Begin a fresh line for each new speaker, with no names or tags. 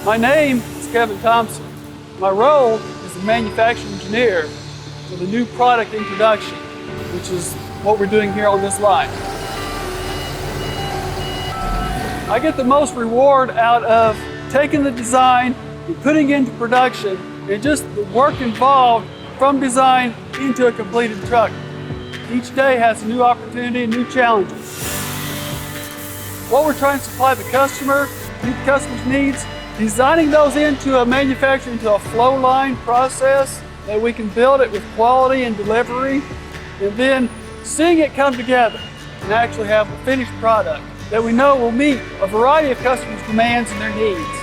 My name is Kevin Thompson. My role is the manufacturing engineer for the new product introduction, which is what we're doing here on this line. I get the most reward out of taking the design and putting it into production, and just the work involved from design into a completed truck. Each day has a new opportunity and new challenges. What we're trying to supply the customer, meet the customer's needs, designing those into a manufacturing, into a flow line process that we can build it with quality and delivery, and then seeing it come together and actually have a finished product that we know will meet a variety of customers' demands and their needs.